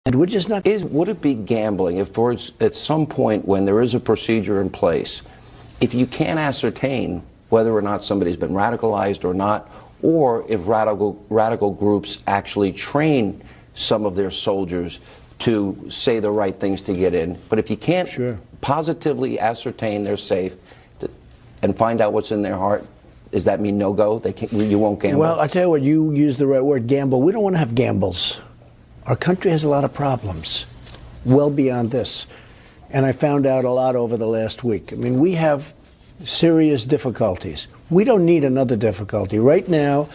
And we're just not. Would it be gambling if, at some point when there is a procedure in place, if you can't ascertain whether or not somebody's been radicalized or not, or if radical groups actually train some of their soldiers to say the right things to get in, but if you can't positively ascertain they're safe and find out what's in their heart, does that mean no go? You won't gamble? Well, I tell you what, you used the right word, gamble. We don't want to have gambles. Our country has a lot of problems, well beyond this. And I found out a lot over the last week. I mean, we have serious difficulties. We don't need another difficulty. Right now,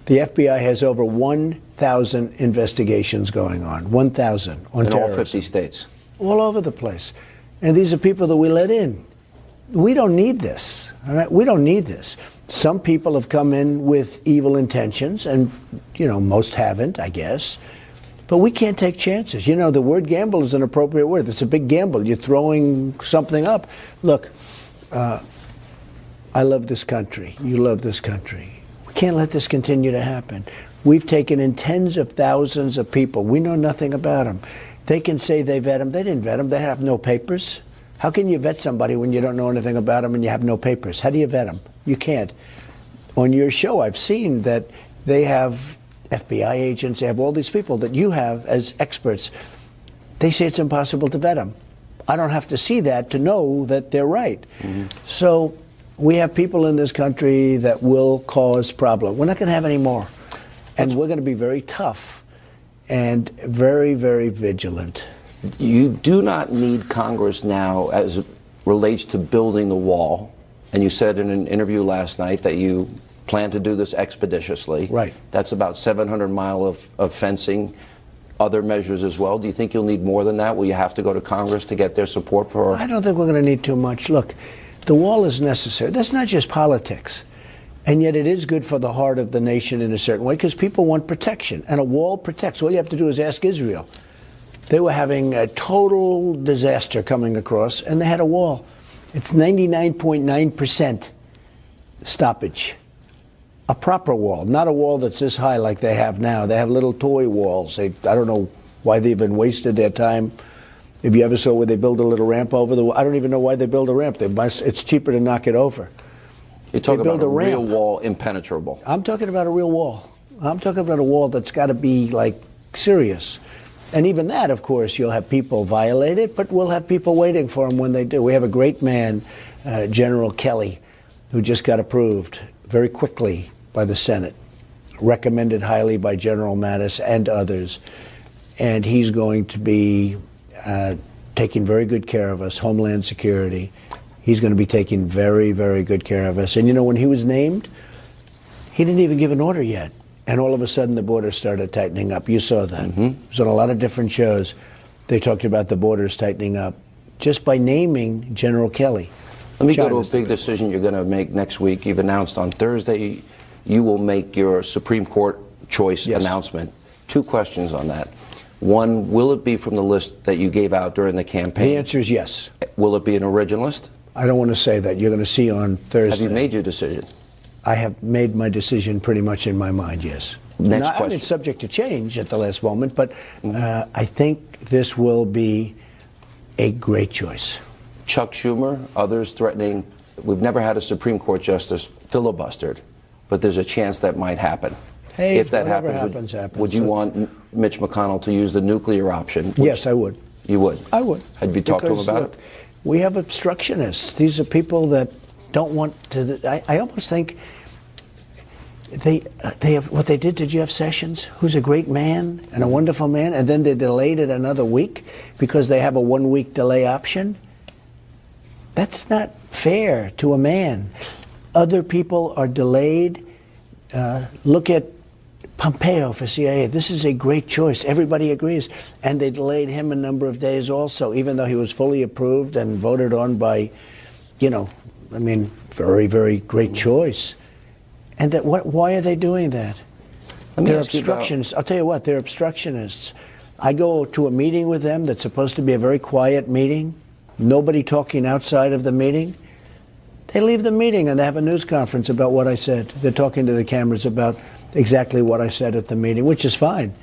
the FBI has over 1,000 investigations going on, 1,000 on terrorism. In all 50 states. All over the place. And these are people that we let in. We don't need this, all right? We don't need this. Some people have come in with evil intentions, and, you know, most haven't, I guess. But we can't take chances. You know, the word gamble is an appropriate word. It's a big gamble. You're throwing something up. Look, I love this country. You love this country. We can't let this continue to happen. We've taken in tens of thousands of people. We know nothing about them. They can say they vet them. They didn't vet them. They have no papers. How can you vet somebody when you don't know anything about them and you have no papers? How do you vet them? You can't. On your show, I've seen that they have FBI agents, they have all these people that you have as experts. They say it's impossible to vet them. I don't have to see that to know that they're right. So we have people in this country that will cause problems. We're not going to have any more. And we're going to be very tough and very, very vigilant. You do not need Congress now as it relates to building the wall. And you said in an interview last night that you plan to do this expeditiously. Right. That's about 700 miles of fencing, other measures as well. Do you think you'll need more than that? Will you have to go to Congress to get their support for? I don't think we're going to need too much. Look, the wall is necessary. That's not just politics. And yet it is good for the heart of the nation in a certain way because people want protection. And a wall protects. All you have to do is ask Israel. They were having a total disaster coming across, and they had a wall. It's 99.9% stoppage. A proper wall, not a wall that's this high like they have now. They have little toy walls. I don't know why they even wasted their time. If you ever saw where they build a little ramp over the wall, I don't even know why they build a ramp. It's cheaper to knock it over. You're talking about a real wall, impenetrable. I'm talking about a real wall. I'm talking about a wall that's got to be, like, serious. And even that, of course, you'll have people violate it, but we'll have people waiting for them when they do. We have a great man, General Kelly, who just got approved very quickly by the Senate, recommended highly by General Mattis and others. And he's going to be taking very good care of us, Homeland Security. He's going to be taking very, very good care of us. And, you know, when he was named, he didn't even give an order yet. And all of a sudden, the border started tightening up. You saw that. It was on a lot of different shows. They talked about the borders tightening up just by naming General Kelly. Let me go to a big decision you're going to make next week. You've announced on Thursday you will make your Supreme Court choice announcement. Two questions on that. One, will it be from the list that you gave out during the campaign? The answer is yes. Will it be an originalist? I don't want to say that. You're going to see on Thursday. Have you made your decision? I have made my decision pretty much in my mind, yes. Next question. I mean, it's subject to change at the last moment, but I think this will be a great choice. Chuck Schumer, others threatening, we've never had a Supreme Court justice filibustered, but there's a chance that might happen. Hey, if that happens, would you want Mitch McConnell to use the nuclear option? Yes, I would. You would? I would. Have you talked to him about it? We have obstructionists. These are people that don't want to. I almost think they have what they did to Jeff Sessions, who's a great man and a wonderful man, and then they delayed it another week because they have a 1-week delay option. That's not fair to a man. Other people are delayed. Look at Pompeo for CIA. This is a great choice. Everybody agrees. And they delayed him a number of days also, even though he was fully approved and voted on by, you know, I mean, very, very great choice. And that, why are they doing that? They're obstructionists. I'll tell you what, they're obstructionists. I go to a meeting with them that's supposed to be a very quiet meeting, nobody talking outside of the meeting. They leave the meeting and they have a news conference about what I said. They're talking to the cameras about exactly what I said at the meeting, which is fine.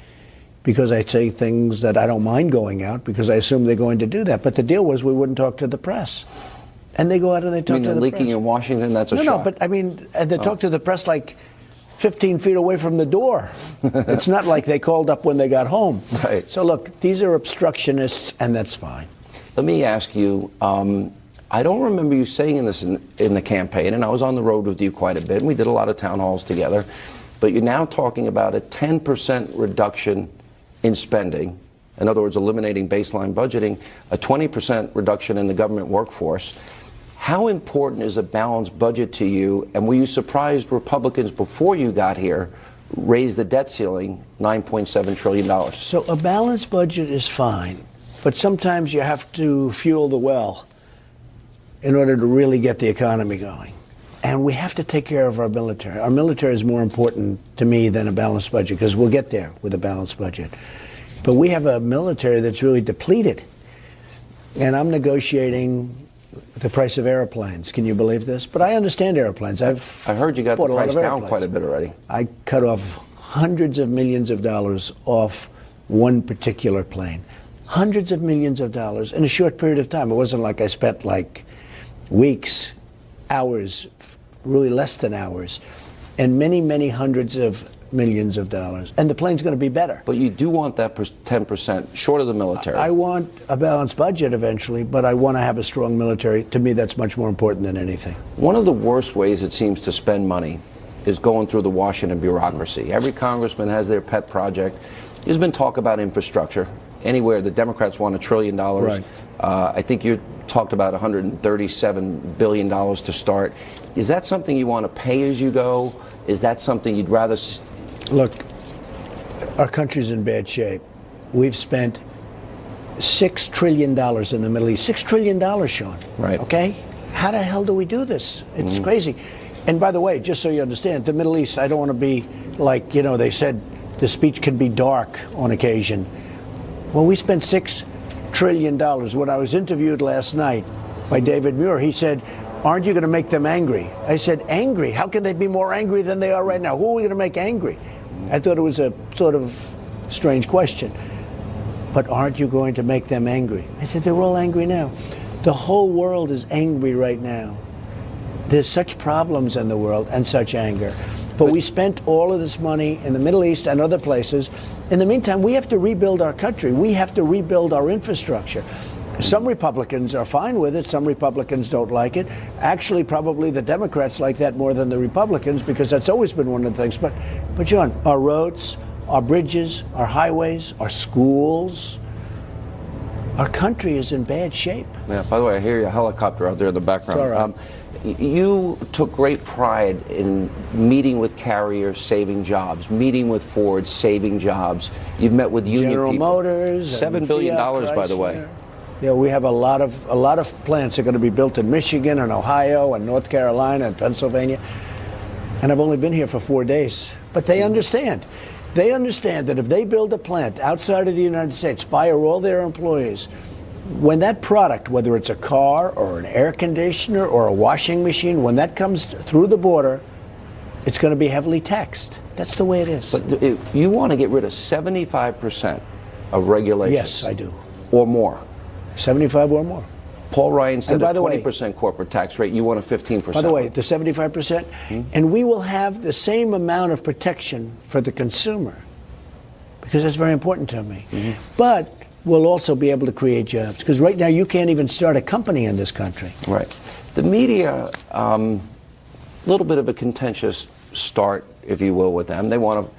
because I say things that I don't mind going out because I assume they're going to do that. But the deal was we wouldn't talk to the press. And they go out and they talk to the press. Leaking in Washington, that's a shock. No, but I mean, and they talk to the press like 15 feet away from the door. It's not like they called up when they got home. Right. So look, these are obstructionists, and that's fine. Let me ask you, I don't remember you saying this in the campaign, and I was on the road with you quite a bit, and we did a lot of town halls together, but you're now talking about a 10% reduction in spending. In other words, eliminating baseline budgeting, a 20% reduction in the government workforce. How important is a balanced budget to you, and were you surprised Republicans before you got here raised the debt ceiling $9.7 trillion? So a balanced budget is fine, but sometimes you have to fuel the well in order to really get the economy going. And we have to take care of our military. Our military is more important to me than a balanced budget, because we'll get there with a balanced budget. But we have a military that's really depleted. And I'm negotiating the price of airplanes. Can you believe this? But I understand airplanes. I heard you got the price down quite a bit already. I cut off hundreds of millions of dollars off one particular plane. Hundreds of millions of dollars in a short period of time. It wasn't like I spent like weeks, hours, really less than hours, and many, many hundreds of millions of dollars. And the plane's going to be better. But you do want that 10% short of the military. I want a balanced budget eventually, but I want to have a strong military. To me, that's much more important than anything. One of the worst ways it seems to spend money is going through the Washington bureaucracy. Every congressman has their pet project. There's been talk about infrastructure. Anywhere the Democrats want $1 trillion. Right. I think you talked about $137 billion to start. Is that something you want to pay as you go? Is that something you'd rather... Look, our country's in bad shape. We've spent $6 trillion in the Middle East. $6 trillion, Sean. Right. Okay? How the hell do we do this? It's crazy. And by the way, just so you understand, the Middle East, I don't want to be like, you know, they said the speech can be dark on occasion. Well, we spent $6 trillion. When I was interviewed last night by David Muir, he said, aren't you going to make them angry? I said, angry? How can they be more angry than they are right now? Who are we going to make angry? I thought it was a sort of strange question. But aren't you going to make them angry? I said, they're all angry now. The whole world is angry right now. There's such problems in the world and such anger. But we spent all of this money in the Middle East and other places. In the meantime, we have to rebuild our country. We have to rebuild our infrastructure. Some Republicans are fine with it. Some Republicans don't like it. Actually, probably the Democrats like that more than the Republicans, because that's always been one of the things. But John, our roads, our bridges, our highways, our schools, our country is in bad shape. Yeah, by the way, I hear your helicopter out there in the background. It's all right. You took great pride in meeting with carriers, saving jobs, meeting with Ford, saving jobs. You've met with union General people. Motors, $7 billion, by the way. Yeah, we have a lot of plants that are going to be built in Michigan and Ohio and North Carolina and Pennsylvania. And I've only been here for 4 days. But they understand. They understand that if they build a plant outside of the United States, fire all their employees, when that product, whether it's a car or an air conditioner or a washing machine, when that comes through the border, it's going to be heavily taxed. That's the way it is. But you want to get rid of 75% of regulations? Yes, I do. Or more? 75 or more. Paul Ryan said a 20% way, corporate tax rate. You want a 15%. By the way, the 75%, and we will have the same amount of protection for the consumer, because that's very important to me. But we'll also be able to create jobs, because right now you can't even start a company in this country. Right. The media, a little bit of a contentious start, if you will, with them. They want to.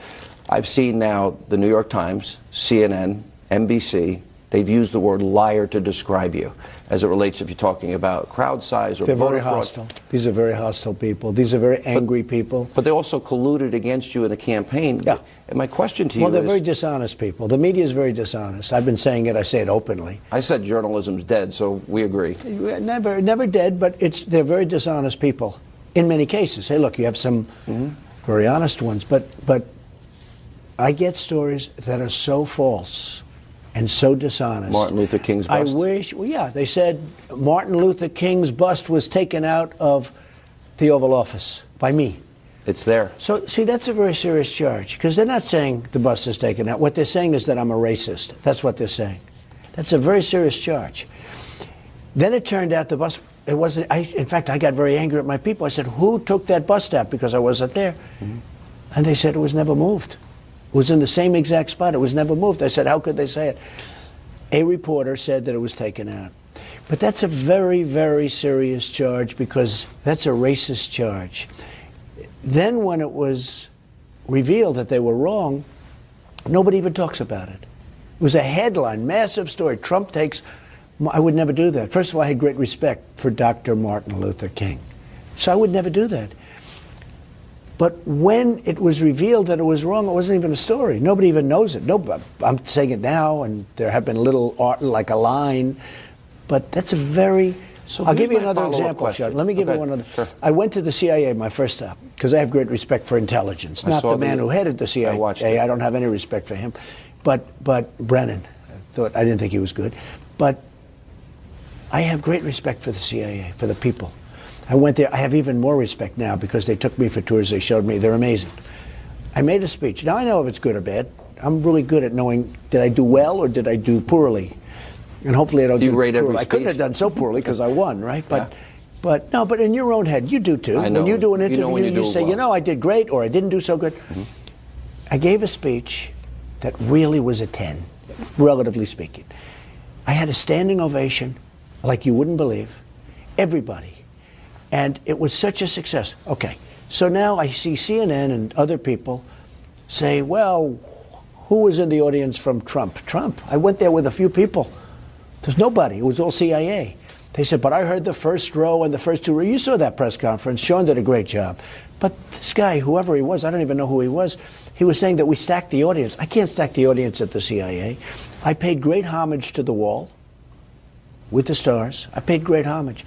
I've seen now the New York Times, CNN, NBC. They've used the word liar to describe you, as it relates if you're talking about crowd size or They're voter very fraud. hostile. These are very hostile people. These are very angry people. But they also colluded against you in a campaign. Yeah. And my question to you Well, they're is... very dishonest people. The media is very dishonest. I've been saying it. I say it openly. I said journalism's dead, so we agree. Never dead, but they're very dishonest people in many cases. Hey, look, you have some very honest ones, but I get stories that are so false and so dishonest. Martin Luther King's bust? I wish, well, yeah, they said Martin Luther King's bust was taken out of the Oval Office by me. It's there. So, see, that's a very serious charge, because they're not saying the bus is taken out. What they're saying is that I'm a racist. That's what they're saying. That's a very serious charge. Then it turned out the bus, it wasn't, in fact, I got very angry at my people. I said, who took that bus stop? Because I wasn't there. And they said it was never moved. It was in the same exact spot. It was never moved. I said, how could they say it? A reporter said that it was taken out. But that's a very, very serious charge, because that's a racist charge. Then when it was revealed that they were wrong, nobody even talks about it. It was a headline, massive story. Trump takes, I would never do that. First of all, I had great respect for Dr. Martin Luther King. So I would never do that. But when it was revealed that it was wrong, it wasn't even a story. Nobody even knows it. Nobody, I'm saying it now, and there have been little art, like a line, but that's a very... So I'll give you another example, Sean. Let me give you one other. Sure. I went to the CIA, my first stop, because I have great respect for intelligence. Not the man who headed the CIA. I don't have any respect for him. But Brennan, I didn't think he was good. But I have great respect for the CIA, for the people. I went there. I have even more respect now, because they took me for tours. They showed me. They're amazing. I made a speech. Now I know if it's good or bad. I'm really good at knowing, did I do well or did I do poorly? And hopefully I don't do poorly. I couldn't have done so poorly because I won, right? But no, but in your own head, you do too. I know. When you do an interview, you say, well. you know, I did great or I didn't do so good. I gave a speech that really was a 10, relatively speaking. I had a standing ovation like you wouldn't believe. Everybody. And it was such a success. Okay, so now I see CNN and other people say, well, who was in the audience from Trump? Trump. I went there with a few people. There's nobody. It was all CIA. They said, but I heard the first row and the first two rows. You saw that press conference. Sean did a great job. But this guy, whoever he was, I don't even know who he was saying that we stacked the audience. I can't stack the audience at the CIA. I paid great homage to the wall with the stars. I paid great homage.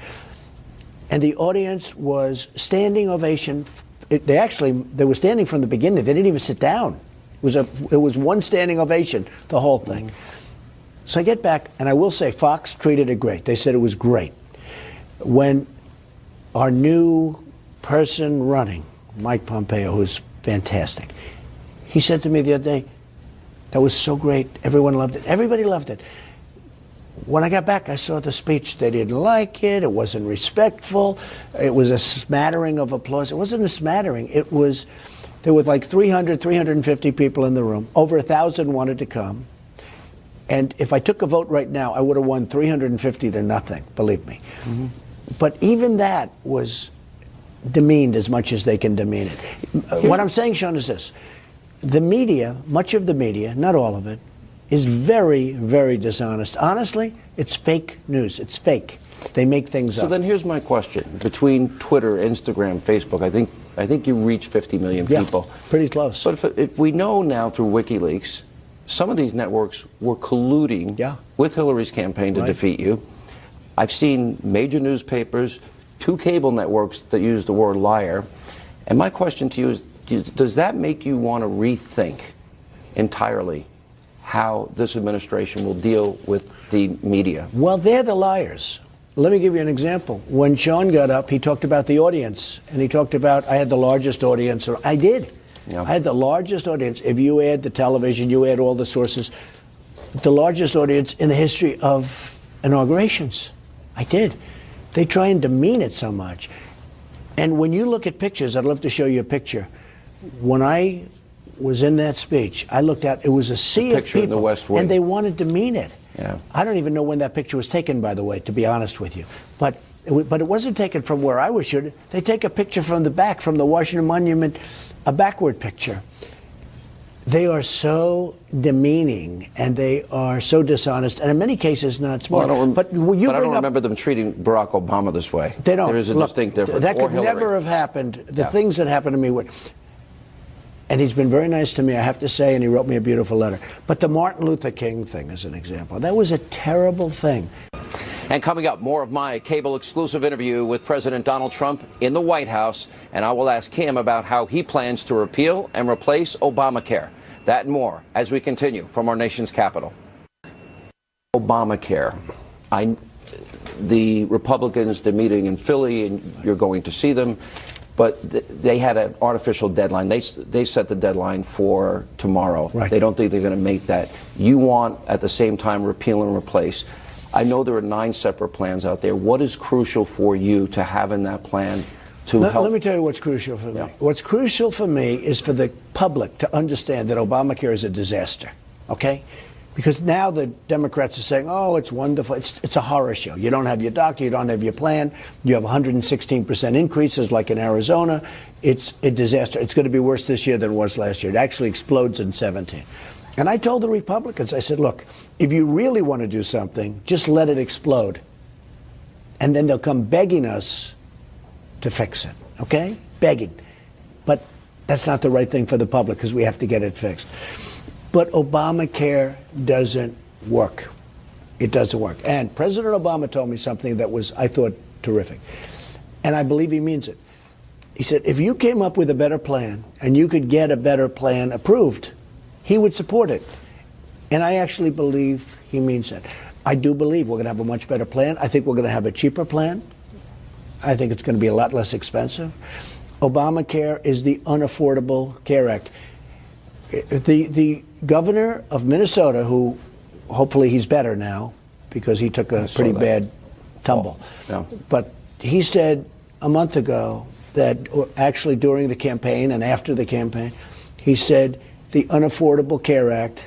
And the audience was standing ovation. They were standing from the beginning. They didn't even sit down. It was one standing ovation, the whole thing. So I get back, and I will say Fox treated it great. They said it was great. When our new person running, Mike Pompeo, who's fantastic, he said to me the other day, that was so great. Everyone loved it. Everybody loved it. When I got back, I saw the speech. They didn't like it. It wasn't respectful. It was a smattering of applause. It wasn't a smattering. It was, there were like 300, 350 people in the room. Over 1,000 wanted to come. And if I took a vote right now, I would have won 350 to nothing, believe me. But even that was demeaned as much as they can demean it. What I'm saying, Sean, is this. The media, much of the media, not all of it, is very, very dishonest. Honestly, it's fake news. It's fake. They make things up. So then here's my question. Between Twitter, Instagram, Facebook, I think you reach 50 million people. Yeah, pretty close. But if we know now through WikiLeaks, some of these networks were colluding with Hillary's campaign to defeat you. I've seen major newspapers, 2 cable networks that use the word liar. And my question to you is, does that make you want to rethink entirely how this administration will deal with the media? Well, they're the liars. Let me give you an example. When Sean got up, he talked about the audience, and he talked about, I had the largest audience. Or I did. I had the largest audience. If you add the television, you add all the sources, the largest audience in the history of inaugurations. I did. They try and demean it so much. And when you look at pictures, I'd love to show you a picture. When I was in that speech, I looked at, it was a sea of people, in the West Wing. and they wanted to demean it. Yeah. I don't even know when that picture was taken, by the way, to be honest with you. But it wasn't taken from where I was shooting. They take a picture from the back, from the Washington Monument, a backward picture. They are so demeaning, and they are so dishonest, and in many cases not smart. Well, but I don't remember them treating Barack Obama this way. They don't. There is a distinct difference. That or could Hillary. never have happened. The things that happened to me were... And he's been very nice to me, I have to say, and he wrote me a beautiful letter. But the Martin Luther King thing is an example. That was a terrible thing. And coming up, more of my cable exclusive interview with President Donald Trump in the White House, and I will ask him about how he plans to repeal and replace Obamacare. That and more as we continue from our nation's capital. Obamacare. The Republicans, they're meeting in Philly, and you're going to see them. But they had an artificial deadline. They set the deadline for tomorrow. Right. They don't think they're going to make that. You want, at the same time, repeal and replace. I know there are 9 separate plans out there. What is crucial for you to have in that plan to help? Let me tell you what's crucial for Yeah. me. What's crucial for me is for the public to understand that Obamacare is a disaster, okay? Because now the Democrats are saying, oh, it's wonderful. It's a horror show. You don't have your doctor. You don't have your plan. You have 116% increases like in Arizona. It's a disaster. It's going to be worse this year than it was last year. It actually explodes in 17. And I told the Republicans, I said, look, if you really want to do something, just let it explode. And then they'll come begging us to fix it, okay? Begging. But that's not the right thing for the public because we have to get it fixed. But Obamacare doesn't work. It doesn't work. And President Obama told me something that was, I thought, terrific. And I believe he means it. He said, if you came up with a better plan and you could get a better plan approved, he would support it. And I actually believe he means that. I do believe we're going to have a much better plan. I think we're going to have a cheaper plan. I think it's going to be a lot less expensive. Obamacare is the Unaffordable Care Act. The governor of Minnesota, who hopefully he's better now because he took a pretty bad tumble. Yeah. But he said a month ago that actually during the campaign and after the campaign, he said the Unaffordable Care Act,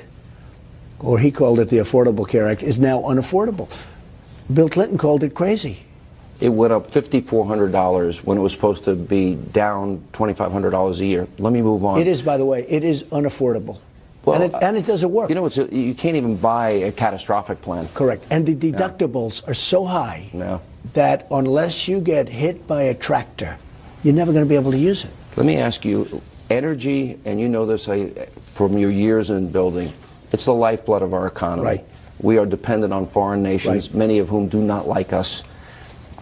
or he called it the Affordable Care Act, is now unaffordable. Bill Clinton called it crazy. It went up $5,400 when it was supposed to be down $2,500 a year. Let me move on. It is, by the way, it is unaffordable. Well, and it doesn't work. You know, you can't even buy a catastrophic plan. Correct. And the deductibles are so high that unless you get hit by a tractor, you're never going to be able to use it. Let me ask you, energy, and you know this from your years in building, it's the lifeblood of our economy. Right. We are dependent on foreign nations, many of whom do not like us.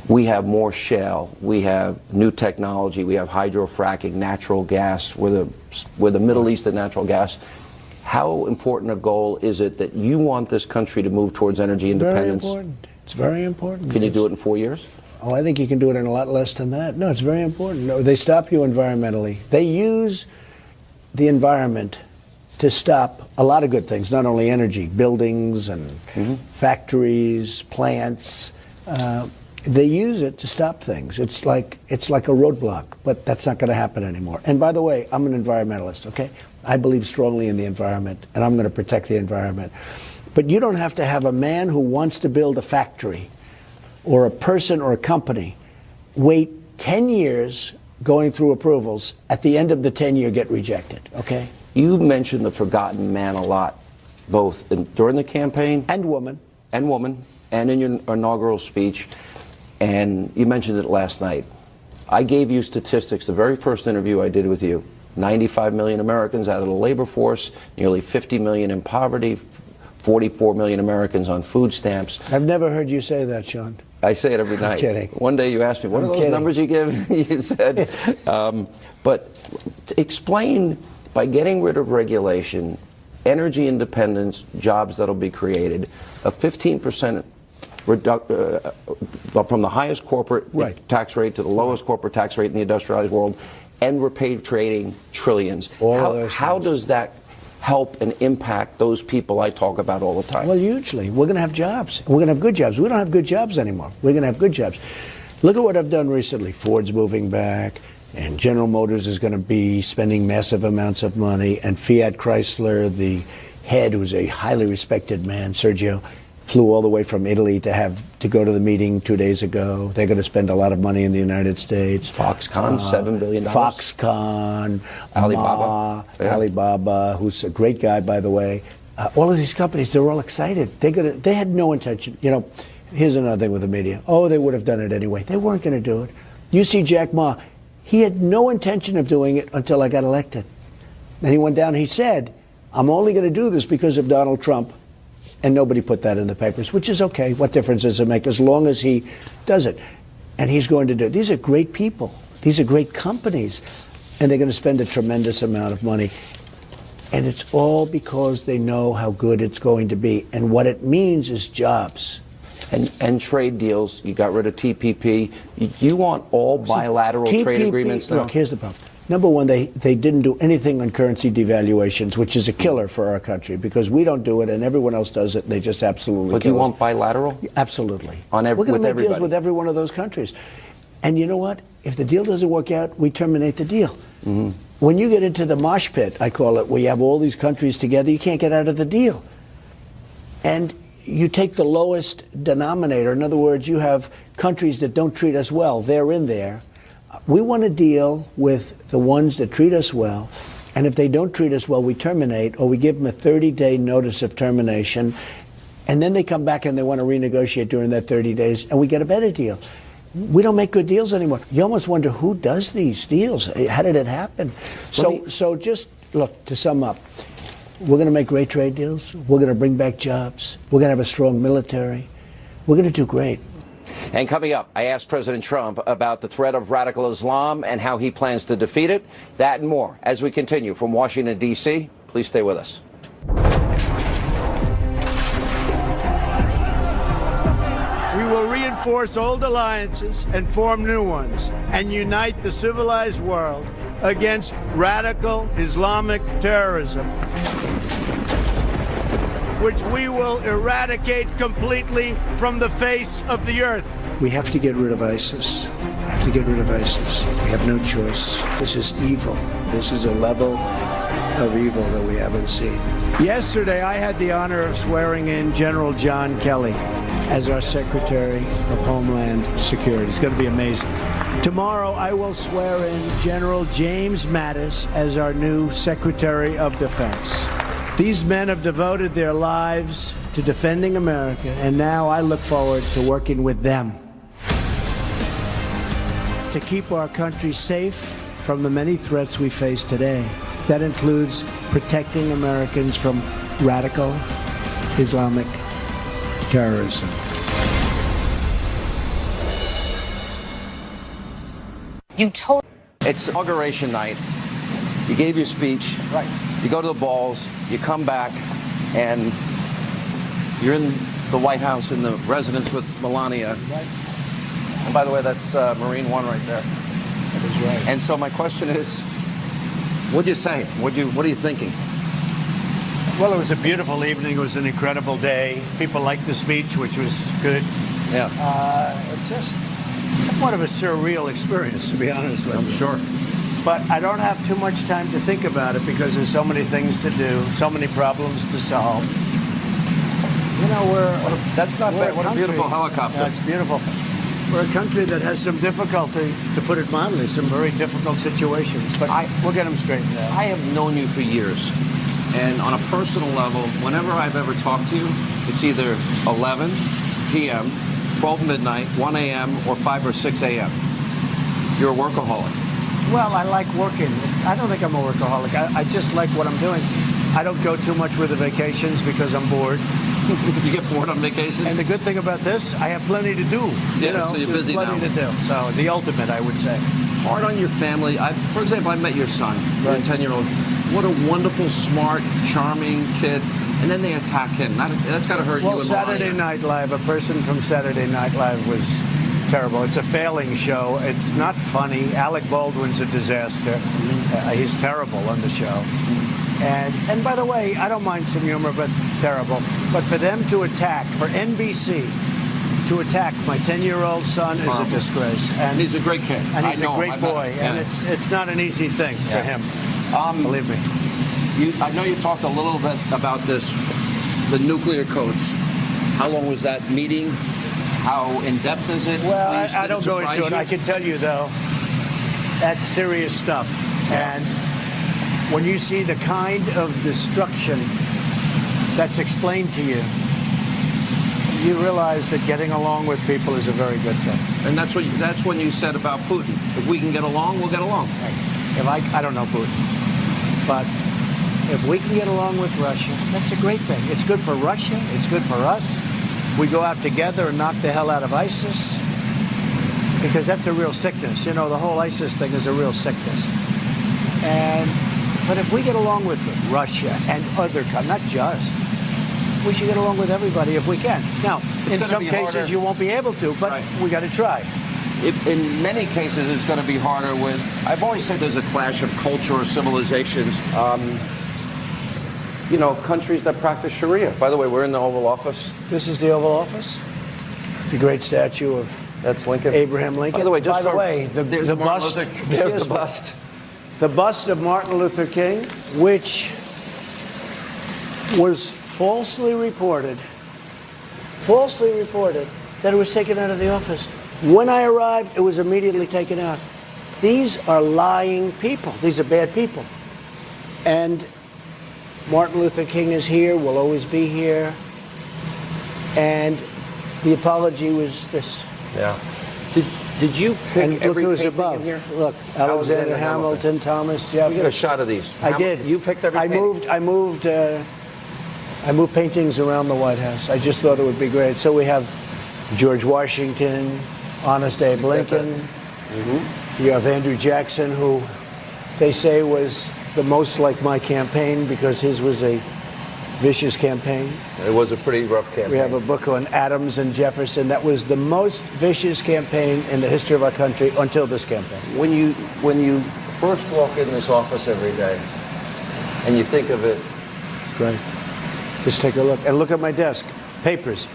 We have more shale. We have new technology. We have hydrofracking, natural gas. We're the Middle East of natural gas. How important a goal is it that you want this country to move towards energy independence? Very important. It's very important. Can you do it in 4 years? Oh, I think you can do it in a lot less than that. No, it's very important. No, they stop you environmentally. They use the environment to stop a lot of good things, not only energy, buildings and factories, plants. They use it to stop things. It's like a roadblock, but that's not going to happen anymore. And by the way, I'm an environmentalist, okay? I believe strongly in the environment, and I'm going to protect the environment. But you don't have to have a man who wants to build a factory or a person or a company wait 10 years going through approvals. At the end of the 10-year, get rejected, okay? You mentioned the forgotten man a lot, both during the campaign and woman, and in your inaugural speech. And you mentioned it last night. I gave you statistics, the very first interview I did with you. 95 million Americans out of the labor force, nearly 50 million in poverty, 44 million Americans on food stamps. I've never heard you say that, Sean. I say it every night. I'm kidding. One day you asked me, what are those numbers you give? You said. But explain, by getting rid of regulation, energy independence, jobs that'll be created, a 15% from the highest corporate tax rate to the lowest corporate tax rate in the industrialized world, and repatriating trillions. How does that help and impact those people I talk about all the time? Well, hugely. We're going to have jobs. We're going to have good jobs. We don't have good jobs anymore. We're going to have good jobs. Look at what I've done recently. Ford's moving back, and General Motors is going to be spending massive amounts of money, and Fiat Chrysler, the head, who's a highly respected man, Sergio, flew all the way from Italy to go to the meeting 2 days ago. They're going to spend a lot of money in the United States. Foxconn, $7 billion. Foxconn, Alibaba. Alibaba, who's a great guy, by the way. All of these companies, they're all excited. They had no intention. You know, here's another thing with the media. Oh, they would have done it anyway. They weren't going to do it. You see Jack Ma. He had no intention of doing it until I got elected. Then he went down and he said, I'm only going to do this because of Donald Trump. And nobody put that in the papers, which is okay. What difference does it make as long as he does it? And he's going to do it. These are great people. These are great companies. And they're going to spend a tremendous amount of money. And it's all because they know how good it's going to be. And what it means is jobs. And trade deals. You got rid of TPP. You want all bilateral trade agreements now? Look, here's the problem. Number one, they didn't do anything on currency devaluations, which is a killer for our country because we don't do it and everyone else does it. And they just absolutely. But you want bilateral? Absolutely. We're going to make everybody. deals with every one of those countries. And you know what? If the deal doesn't work out, we terminate the deal. Mm-hmm. When you get into the mosh pit, I call it, where you have all these countries together, you can't get out of the deal. And you take the lowest denominator. In other words, you have countries that don't treat us well. They're in there. We want to deal with the ones that treat us well. And if they don't treat us well, we terminate, or we give them a 30-day notice of termination. And then they come back and they want to renegotiate during that 30 days, and we get a better deal. We don't make good deals anymore. You almost wonder who does these deals. How did it happen? So just look, to sum up, we're going to make great trade deals. We're going to bring back jobs. We're going to have a strong military. We're going to do great. And coming up, I asked President Trump about the threat of radical Islam and how he plans to defeat it. That and more as we continue from Washington, D.C. Please stay with us. We will reinforce old alliances and form new ones and unite the civilized world against radical Islamic terrorism, which we will eradicate completely from the face of the earth. We have to get rid of ISIS. We have to get rid of ISIS. We have no choice. This is evil. This is a level of evil that we haven't seen. Yesterday, I had the honor of swearing in General John Kelly as our Secretary of Homeland Security. It's going to be amazing. Tomorrow, I will swear in General James Mattis as our new Secretary of Defense. These men have devoted their lives to defending America, and now I look forward to working with them to keep our country safe from the many threats we face today. That includes protecting Americans from radical Islamic terrorism. It's inauguration night. You gave your speech. Right. You go to the balls. You come back, and you're in the White House in the residence with Melania. Right. And by the way, that's Marine One right there. That is right. And so my question is, what'd you say? What are you thinking? Well, it was a beautiful evening. It was an incredible day. People liked the speech, which was good. Yeah. It's just somewhat of a surreal experience, to be honest with you. I'm sure. But I don't have too much time to think about it because there's so many things to do, so many problems to solve. You know, that's not bad. What a beautiful helicopter. Yeah, it's beautiful. We're a country that has some difficulty, to put it mildly, some very difficult situations. But we'll get them straightened out. I have known you for years. And on a personal level, whenever I've ever talked to you, it's either 11 p.m., 12 midnight, 1 a.m., or 5 or 6 a.m. You're a workaholic. Well, I like working. I don't think I'm a workaholic. I just like what I'm doing. I don't go too much with the vacations because I'm bored. You get bored on vacation? And the good thing about this, I have plenty to do. Yeah, so you're busy now. There's plenty to do. So the ultimate, I would say. Hard on your family. For example, I met your son, your 10-year-old. What a wonderful, smart, charming kid. And then they attack him. That's got to hurt you. Well, Saturday Night Live, a person from Saturday Night Live was terrible. It's a failing show. It's not funny. Alec Baldwin's a disaster. He's terrible on the show. And by the way, I don't mind some humor, but terrible. But for them to attack, for NBC to attack my 10-year-old son is a disgrace. And he's a great kid. And he's a great boy. And it's not an easy thing for him. Believe me. I know you talked a little bit about this, the nuclear codes. How long was that meeting? How in-depth is it? Well, I don't go into it. I can tell you, though, that's serious stuff. Yeah. And when you see the kind of destruction that's explained to you, you realize that getting along with people is a very good thing. And that's when you said about Putin. If we can get along, we'll get along. Right. I don't know Putin, but if we can get along with Russia, that's a great thing. It's good for Russia. It's good for us. We go out together and knock the hell out of ISIS, because that's a real sickness. You know, the whole ISIS thing is a real sickness. But if we get along with Russia and other countries, not just, we should get along with everybody if we can. Now, in gonna some be cases harder. you won't be able to, but Right. we got to try. In many cases, it's going to be harder with. I've always said there's a clash of culture or civilizations. You know, countries that practice Sharia. By the way, we're in the Oval Office. This is the Oval Office. It's a great statue of That's Lincoln. Abraham Lincoln. By the way, there's there's Martin bust. Luther, there's the bust. The bust of Martin Luther King, which was falsely reported that it was taken out of the office. When I arrived, it was immediately taken out. These are lying people. These are bad people. And Martin Luther King is here, will always be here. And the apology was this. Yeah. Did you pick And look every who's painting above. in here? Look, Alexander Hamilton, Thomas We get a Jefferson. shot of these. I did. You picked every painting? I moved paintings around the White House. I just thought it would be great. So we have George Washington, Honest Abe Lincoln. You have Andrew Jackson, who they say was the most like my campaign because his was a vicious campaign. It was a pretty rough campaign. We have a book on Adams and Jefferson. That was the most vicious campaign in the history of our country until this campaign. When you first walk in this office every day, and you think of it, It's great. Just take a look. And look at my desk. Papers.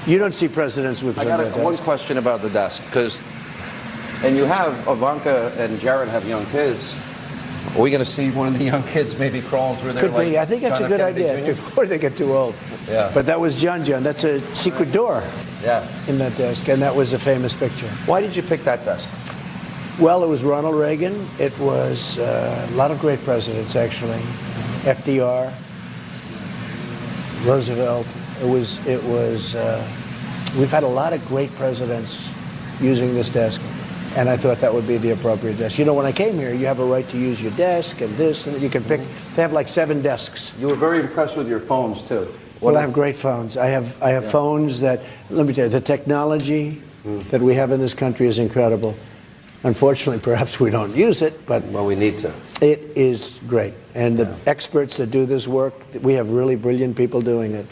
You don't see presidents with I got their one desk. question about the desk, and you have Ivanka and Jared have young kids. Are we going to see one of the young kids maybe crawling through there? Could like be. I think that's John a good F. Kennedy idea Jr.? before they get too old. Yeah. But that was John. That's a secret door Yeah. in that desk, and that was a famous picture. Why did you pick that desk? Well, it was Ronald Reagan. It was a lot of great presidents, actually. FDR, Roosevelt. We've had a lot of great presidents using this desk, and I thought that would be the appropriate desk. You know, when I came here, you have a right to use your desk and this, and you can pick. They have like 7 desks. You were very impressed with your phones too. Well, I have great phones. I have phones that, let me tell you, the technology that we have in this country is incredible. Unfortunately, perhaps we don't use it, but Well, we need to. it is great. And the experts that do this work, we have really brilliant people doing it.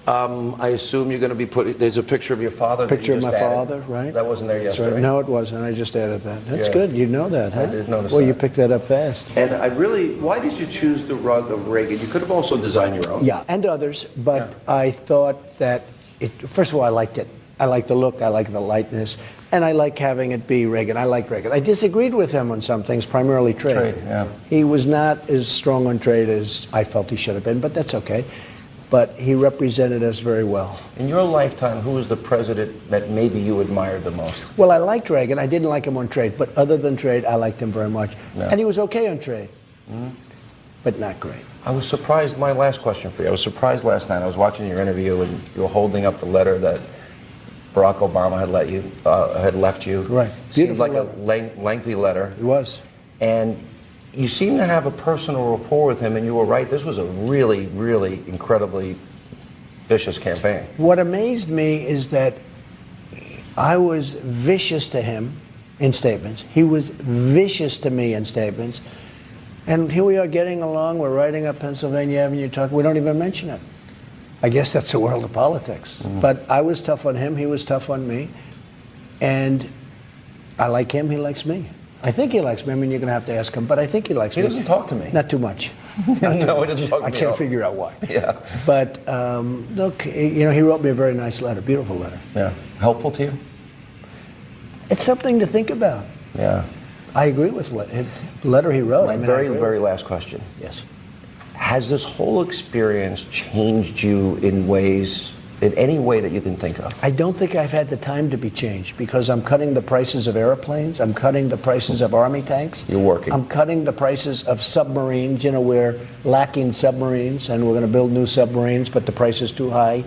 I assume you're going to be putting. There's a picture of your father. that Picture you of just my added. father, right? That wasn't there That's yesterday. right. No, it wasn't. I just added that. That's Yeah. good. You know that, huh? I did notice Well, that. you picked that up fast. And I really, why did you choose the rug of Reagan? You could have also designed your own. Yeah, and others, but I thought that first of all, I liked it. I like the look, I like the lightness, and I like having it be Reagan. I like Reagan. I disagreed with him on some things, primarily trade. Trade, yeah. He was not as strong on trade as I felt he should have been, but that's okay. But he represented us very well. In your lifetime, who was the president that maybe you admired the most? Well, I liked Reagan. I didn't like him on trade, but other than trade, I liked him very much. Yeah. And he was okay on trade, but not great. I was surprised. My last question for you. I was surprised last night. I was watching your interview, and you were holding up the letter that Barack Obama had left you. Right. Seemed Beautiful like a lengthy letter. It was. And you seem to have a personal rapport with him, and you were right. This was a really, really incredibly vicious campaign. What amazed me is that I was vicious to him in statements. He was vicious to me in statements. And here we are getting along. We're riding up Pennsylvania Avenue talking. We don't even mention it. I guess that's the world of politics. But I was tough on him. He was tough on me. And I like him. He likes me. I think he likes me. I mean, you're going to have to ask him, but I think he likes me. He doesn't talk to me. Not too much. No, he doesn't talk to I me at can't all. figure out why. Yeah. But look, you know, he wrote me a very nice letter, beautiful letter. Yeah. Helpful to you? It's something to think about. Yeah. I agree with the letter he wrote. My I mean, I very, agree. very last question. Yes. Has this whole experience changed you in any way that you can think of? I don't think I've had the time to be changed because I'm cutting the prices of airplanes. I'm cutting the prices of Army tanks. You're working. I'm cutting the prices of submarines. You know, we're lacking submarines and we're going to build new submarines, but the price is too high.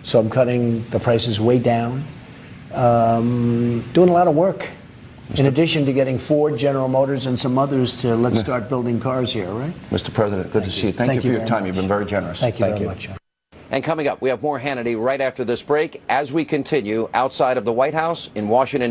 So I'm cutting the prices way down. Doing a lot of work. In addition to getting Ford, General Motors, and some others to let's start building cars here, right? Mr. President, good to see you. Thank you for your very time. much. You've been very generous. Thank you very much, John. And coming up, we have more Hannity right after this break as we continue outside of the White House in Washington, D.C.